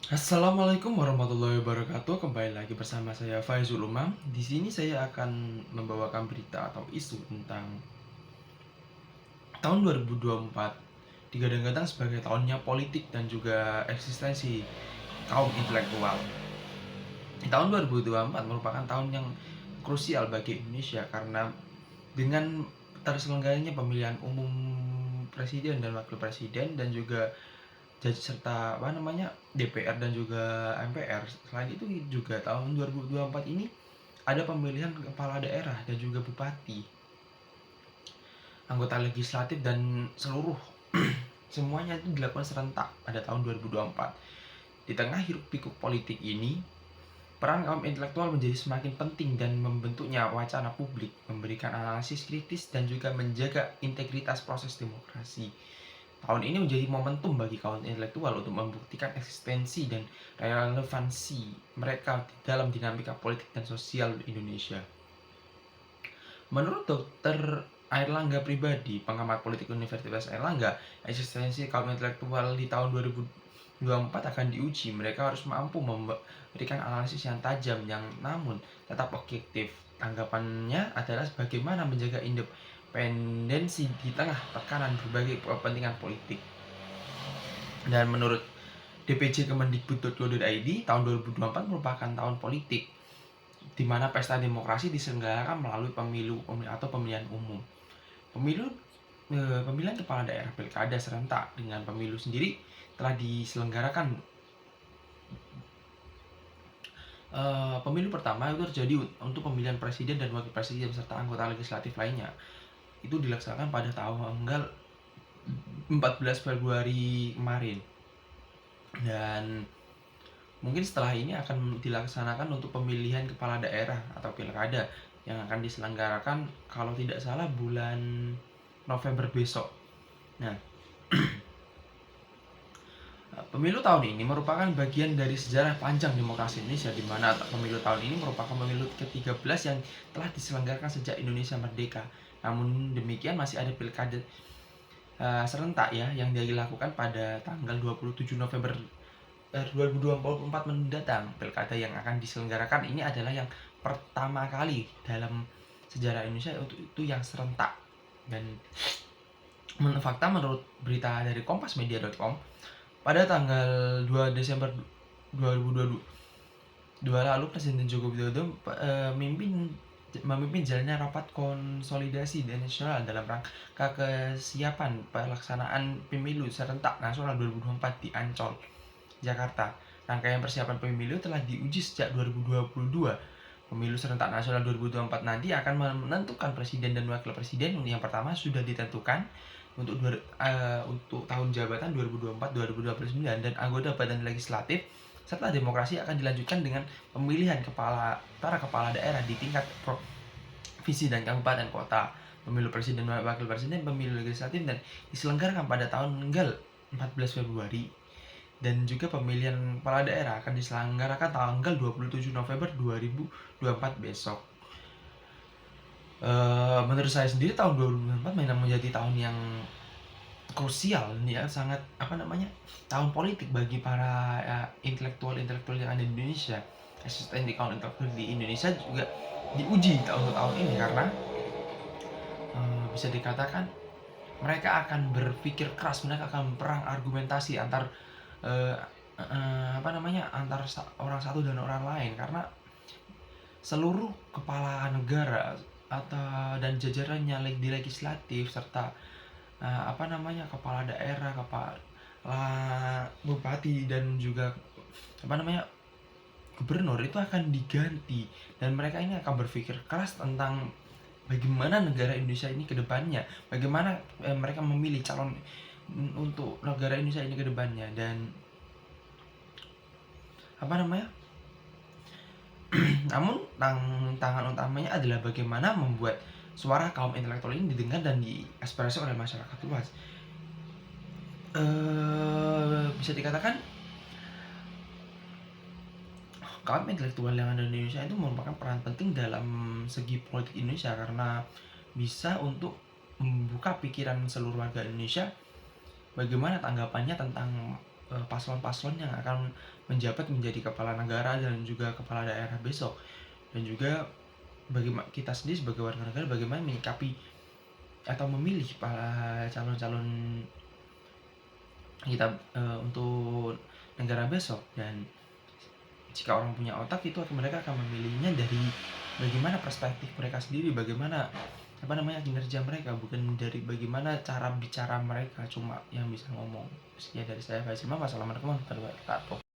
Assalamualaikum warahmatullahi wabarakatuh. Kembali lagi bersama saya Faizul Umam. Di sini saya akan membawakan berita atau isu tentang tahun 2024 digadang-gadang sebagai tahunnya politik dan juga eksistensi kaum intelektual. Di tahun 2024 merupakan tahun yang krusial bagi Indonesia karena dengan terselenggaranya pemilihan umum presiden dan wakil presiden dan juga jadi serta DPR dan juga MPR. Selain itu juga tahun 2024 ini ada pemilihan kepala daerah dan juga bupati, anggota legislatif dan seluruh semuanya itu dilakukan serentak pada tahun 2024. Di tengah hiruk-pikuk politik ini, peran kaum intelektual menjadi semakin penting dan membentuknya wacana publik, memberikan analisis kritis dan juga menjaga integritas proses demokrasi. Tahun ini menjadi momentum bagi kaum intelektual untuk membuktikan eksistensi dan relevansi mereka dalam dinamika politik dan sosial Indonesia. Menurut Dr. Airlangga pribadi, pengamat politik Universitas Airlangga, eksistensi kaum intelektual di tahun 2024 akan diuji. Mereka harus mampu memberikan analisis yang tajam, yang namun tetap objektif. Tanggapannya adalah bagaimana menjaga independensi di tengah tekanan berbagai kepentingan politik. Dan menurut DPJ Kemendikbud.go.id, tahun 2024 merupakan tahun politik di mana pesta demokrasi diselenggarakan melalui pemilu atau pemilihan umum. Pemilu Pemilihan kepala daerah pilkada serentak dengan pemilu sendiri telah diselenggarakan. Pemilu pertama itu terjadi untuk pemilihan presiden dan wakil presiden serta anggota legislatif lainnya. Itu dilaksanakan pada tanggal 14 Februari kemarin. Dan mungkin setelah ini akan dilaksanakan untuk pemilihan kepala daerah atau pilkada yang akan diselenggarakan kalau tidak salah bulan November besok. Nah, pemilu tahun ini merupakan bagian dari sejarah panjang demokrasi Indonesia, di mana pemilu tahun ini merupakan pemilu ke-13 yang telah diselenggarakan sejak Indonesia merdeka. Namun demikian masih ada pilkada serentak ya yang dilakukan pada tanggal 27 November 2024 mendatang. Pilkada yang akan diselenggarakan ini adalah yang pertama kali dalam sejarah Indonesia untuk itu yang serentak. Dan fakta menurut berita dari kompasmedia.com, pada tanggal 2 Desember 2022 lalu Presiden Joko Widodo memimpin jalannya rapat konsolidasi nasional dalam rangka kesiapan pelaksanaan pemilu serentak nasional 2024 di Ancol, Jakarta. Rangkaian persiapan pemilu telah diuji sejak 2022. Pemilu serentak nasional 2024 nanti akan menentukan presiden dan wakil presiden. Yang pertama sudah ditentukan untuk tahun jabatan 2024-2029 dan anggota badan legislatif serta demokrasi akan dilanjutkan dengan pemilihan para kepala daerah di tingkat provinsi dan kabupaten kota. Pemilu presiden dan wakil presiden, pemilu legislatif dan diselenggarakan pada tanggal 14 Februari. Dan juga pemilihan kepala daerah akan diselenggarakan tanggal 27 November 2024 besok. Menurut saya sendiri tahun 2024 memang menjadi tahun yang krusial ya, sangat tahun politik bagi para intelektual yang ada di Indonesia. Eksistensi kaum intelektual di Indonesia juga diuji tahun ini karena bisa dikatakan mereka akan berpikir keras, mereka akan perang argumentasi antar antar orang satu dan orang lain, karena seluruh kepala negara dan jajarannya di legislatif serta kepala daerah, kepala bupati dan juga gubernur itu akan diganti, dan mereka ini akan berpikir keras tentang bagaimana negara Indonesia ini ke depannya, bagaimana mereka memilih calon untuk negara Indonesia ini ke depannya. Dan namun tantangan utamanya adalah bagaimana membuat suara kaum intelektual ini didengar dan diekspresi oleh masyarakat luas. Bisa dikatakan kaum intelektual yang ada di Indonesia itu merupakan peran penting dalam segi politik Indonesia, karena bisa untuk membuka pikiran seluruh warga Indonesia bagaimana tanggapannya tentang paslon-paslon yang akan menjabat menjadi kepala negara dan juga kepala daerah besok, dan juga bagaimana kita sendiri sebagai warga negara bagaimana menyikapi atau memilih para calon-calon kita untuk negara besok. Dan jika orang punya otak itu mereka akan memilihnya dari bagaimana perspektif mereka sendiri, bagaimana kinerja mereka, bukan dari bagaimana cara bicara mereka cuma yang bisa ngomong. Sekian dari saya, Faisal. Wassalamualaikum warahmatullahi wabarakatuh.